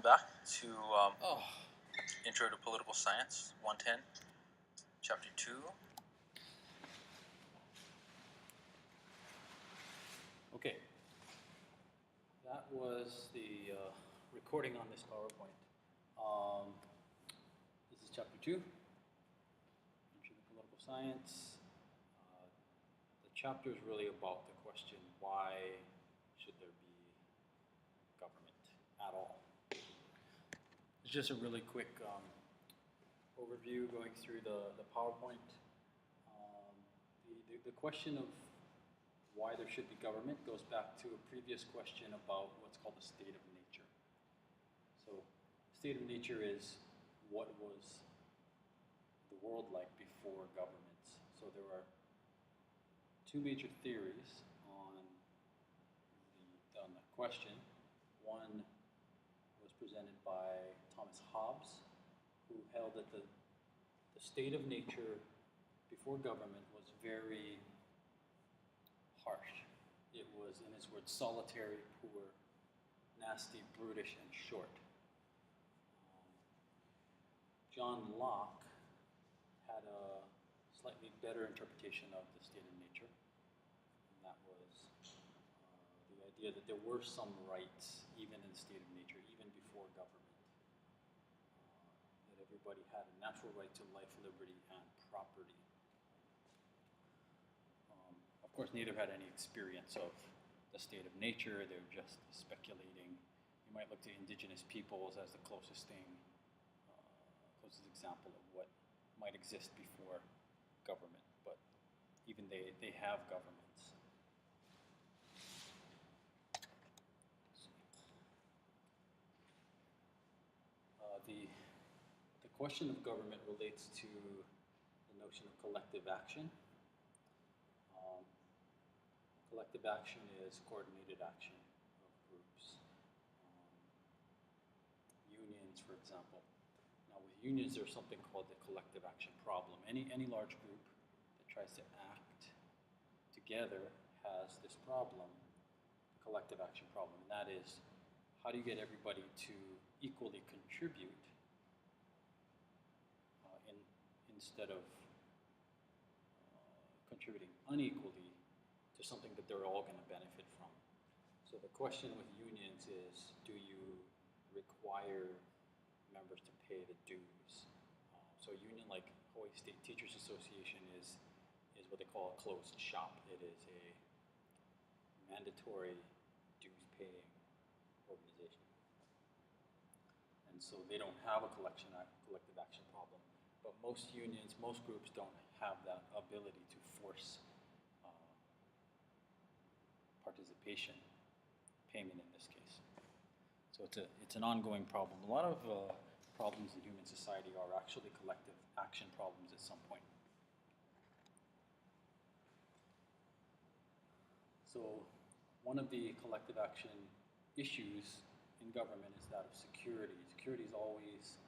back to Oh, Intro to Political Science, 110, Chapter 2. okay. That was the recording on this PowerPoint. This is Chapter 2, Intro to Political Science. The chapter is really about the question, why should there be government at all? It's just a really quick overview going through the PowerPoint. The question of why there should be government goes back to a previous question about what's called the state of nature. So, state of nature is what was the world like before governments. So there are two major theories on the question. One was presented by Thomas Hobbes, who held that the state of nature before government was very harsh. It was, in his words, solitary, poor, nasty, brutish, and short. John Locke had a slightly better interpretation of the state of nature, and that was the idea that there were some rights, even in the state of nature, even before government. That everybody had a natural right to life, liberty, and property. Of course, neither had any experience of the state of nature. They're just speculating. You might look to indigenous peoples as the closest thing, closest example of what might exist before government. But even they have governments. The question of government relates to the notion of collective action. Collective action is coordinated action of groups. Unions, for example. Now, with unions, there's something called the collective action problem. Any large group that tries to act together has this problem, the collective action problem, and that is, how do you get everybody to equally contribute instead of contributing unequally to something that they're all going to benefit from? So the question with unions is, do you require members to pay the dues? So a union like Hawaii State Teachers Association is what they call a closed shop. It is a mandatory dues-paying organization. And so they don't have a collective action problem. But most unions, most groups don't have that ability to force participation, payment in this case. So it's an ongoing problem. A lot of problems in human society are actually collective action problems at some point. So one of the collective action issues in government is that of security. Security is always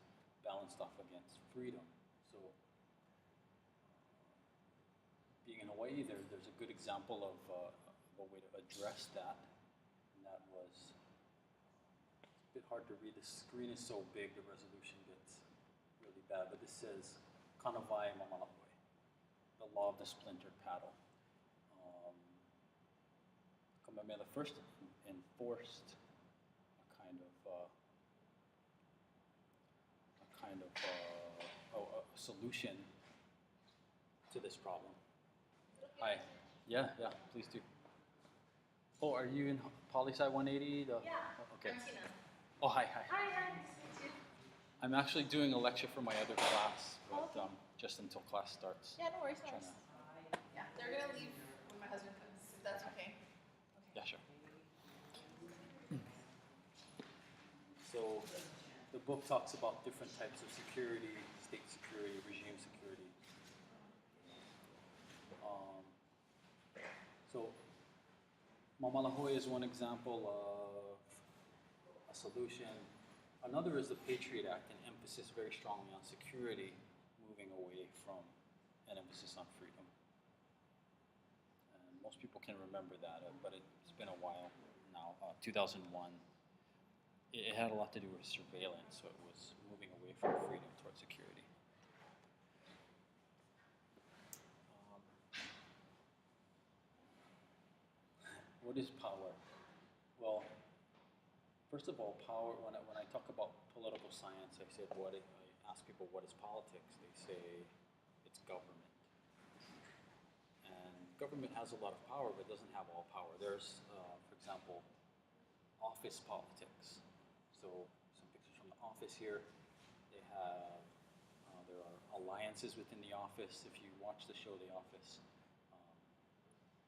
balanced off against freedom. So being in Hawaii, there's a good example of a way to address that, and that was, it's a bit hard to read, the screen is so big, the resolution gets really bad, but this says, Kanawai Mamalahoi, the law of the splintered paddle. Kamehameha I enforced a solution to this problem. Hi. Yeah, please do. Oh, are you in Poli-Sci 180? Yeah. Okay. I'm Tina. Oh, hi. Hi, nice to meet you. I'm actually doing a lecture for my other class, but Okay. just until class starts. Yeah, no worries, Trying Yeah, they're gonna leave when my husband comes, if that's okay. Yeah, sure. So the book talks about different types of security, state security, regime security. So Mamalahoi is one example of a solution. Another is the Patriot Act, an emphasis very strongly on security, moving away from an emphasis on freedom. And most people can remember that, but it's been a while now. 2001. it had a lot to do with surveillance, so it was moving away from freedom towards security. Um, what is power? Well, first of all, power, when I talk about political science, I ask people what is politics, they say it's government. And government has a lot of power, but doesn't have all power. There's, for example, office politics. So some pictures from the office here. They have, there are alliances within the office. If you watch the show The Office,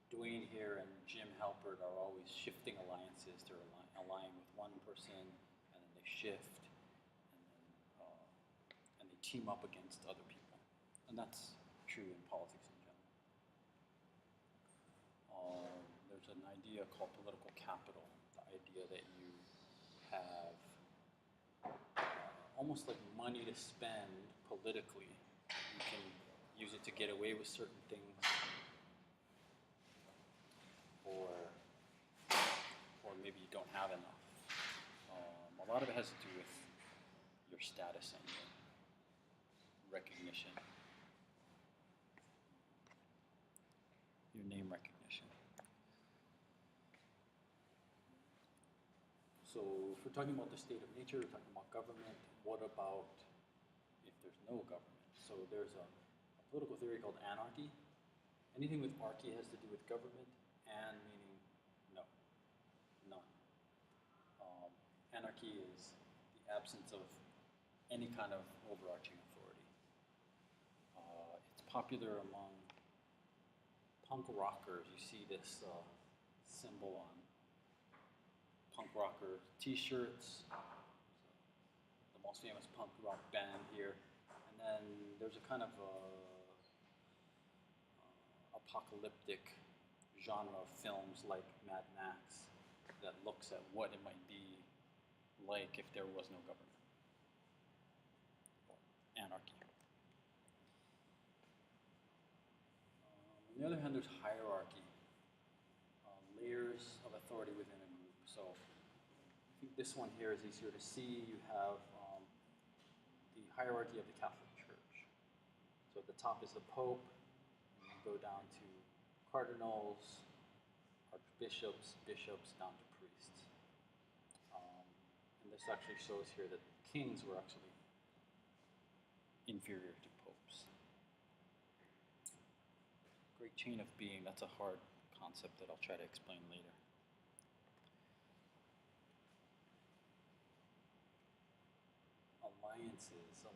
Dwayne here and Jim Halpert are always shifting alliances. They're allying with one person, and then they shift, and they team up against other people. And that's true in politics in general. There's an idea called political capital, the idea that you have almost like money to spend politically. You can use it to get away with certain things, or maybe you don't have enough. A lot of it has to do with your status and your recognition, your name recognition. So if we're talking about the state of nature, we're talking about government, what about if there's no government? So there's a political theory called anarchy. Anything with archy has to do with government, and meaning no, none. Anarchy is the absence of any kind of overarching authority. It's popular among punk rockers. You see this symbol on punk rocker t-shirts. The most famous punk rock band here. And then there's a kind of apocalyptic genre of films like Mad Max that looks at what it might be like if there was no government. Or anarchy. On the other hand, there's hierarchy. Layers of authority within a group. So I think this one here is easier to see. You have the hierarchy of the Catholic Church. So at the top is the Pope, and you go down to cardinals, archbishops, bishops, down to priests. And this actually shows here that kings were actually inferior to popes. Great chain of being, that's a hard concept that I'll try to explain later.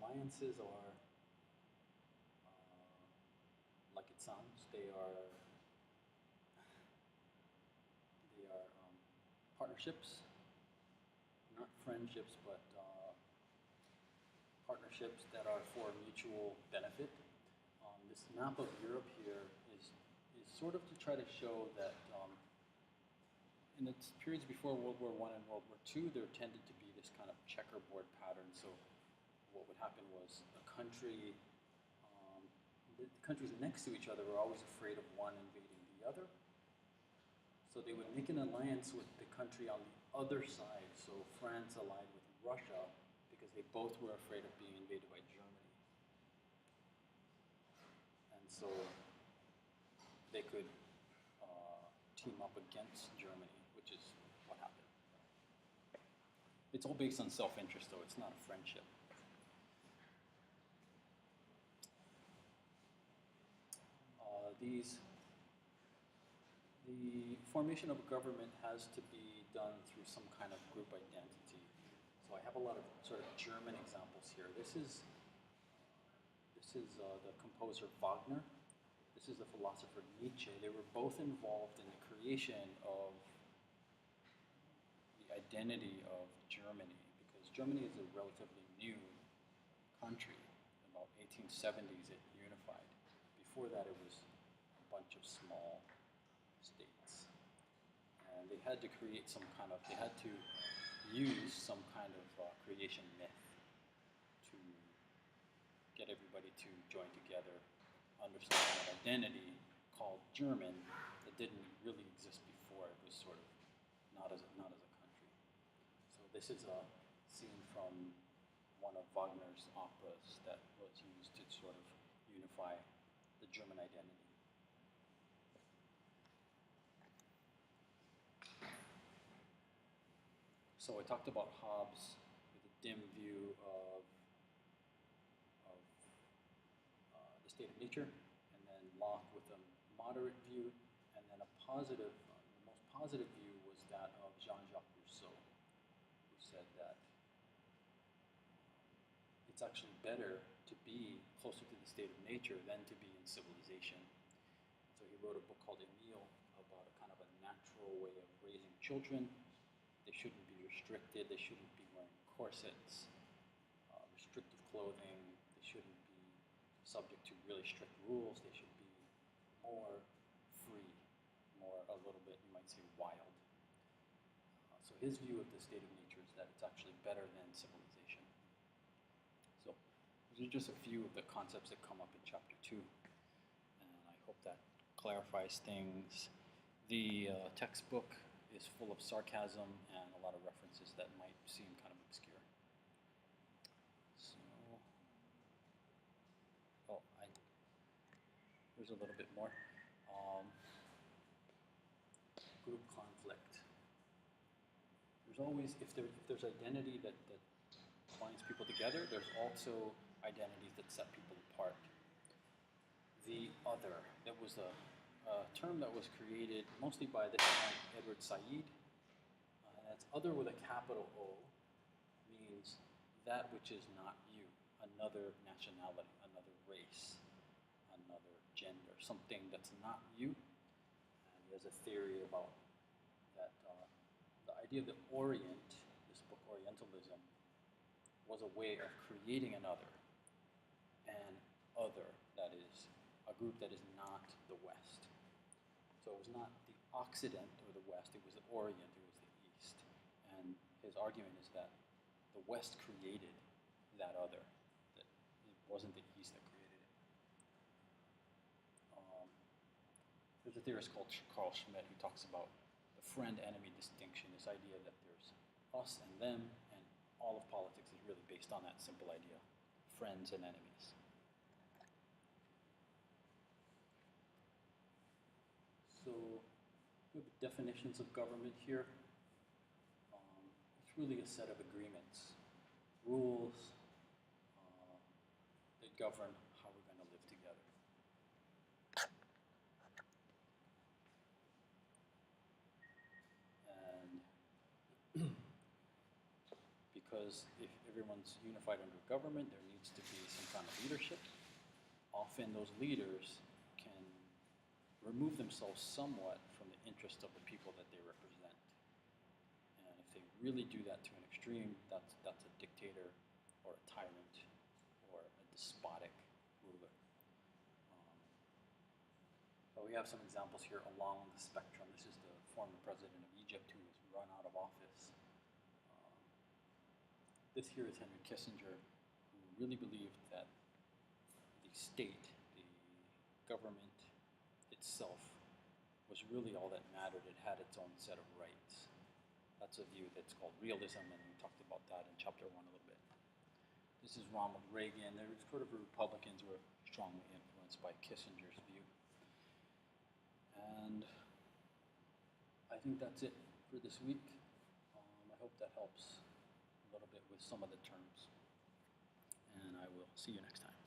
Alliances are, like it sounds, they are partnerships, not friendships, but partnerships that are for mutual benefit. This map of Europe here is sort of to try to show that in the periods before World War I and World War II, there tended to be this kind of checkerboard pattern. So what would happen was the countries next to each other were always afraid of one invading the other. So they would make an alliance with the country on the other side. So France allied with Russia because they both were afraid of being invaded by Germany. And so they could team up against Germany, which is what happened. It's all based on self-interest, though. It's not a friendship. The formation of a government has to be done through some kind of group identity. So I have a lot of sort of German examples here. This is the composer Wagner. This is the philosopher Nietzsche. They were both involved in the creation of the identity of Germany, because Germany is a relatively new country. In about 1870s it unified. Before that it was a bunch of small states. And they had to create they had to use some kind of creation myth to get everybody to join together, understand an identity called German that didn't really exist before. It was sort of not as a country. So This is a scene from one of Wagner's operas that was used to sort of unify the German identity. So I talked about Hobbes with a dim view of the state of nature, and then Locke with a moderate view, and then a positive, the most positive view was that of Jean-Jacques Rousseau, who said that it's actually better to be closer to the state of nature than to be in civilization. So he wrote a book called Iʻll about a kind of a natural way of raising children. They shouldn't be restricted, they shouldn't be wearing corsets, restrictive clothing, they shouldn't be subject to really strict rules, they should be more free, more a little bit, you might say, wild. So his view of the state of nature is that it's actually better than civilization. So these are just a few of the concepts that come up in chapter 2, and I hope that clarifies things. The textbook is full of sarcasm and a lot of references that might seem kind of obscure. So, there's a little bit more. Group conflict. There's always, if there's identity that binds people together, there's also identities that set people apart. The other, that was a term that was created mostly by the man Edward Said. And that's other with a capital O, means that which is not you, another nationality, another race, another gender, something that's not you. And he has a theory about that the idea of the Orient, this book Orientalism, was a way of creating another, and other, that is, a group that is not the West. So it was not the Occident or the West, it was the Orient, it was the East. And his argument is that the West created that other, that it wasn't the East that created it. There's a theorist called Carl Schmitt who talks about the friend-enemy distinction, this idea that there's us and them, and all of politics is really based on that simple idea, friends and enemies. So we have definitions of government here. It's really a set of agreements, rules that govern how we're going to live together. And because if everyone's unified under government, there needs to be some kind of leadership. Often those leaders can remove themselves somewhat from the interest of the people that they represent. And if they really do that to an extreme, that's a dictator or a tyrant or a despotic ruler. But we have some examples here along the spectrum. This is the former president of Egypt who was run out of office. This here is Henry Kissinger, who really believed that the state, the government itself, was really all that mattered. It had its own set of rights. That's a view that's called realism, and we talked about that in chapter 1 a little bit. This is Ronald Reagan. There was sort of Republicans were strongly influenced by Kissinger's view. And I think that's it for this week. I hope that helps a little bit with some of the terms. And I will see you next time.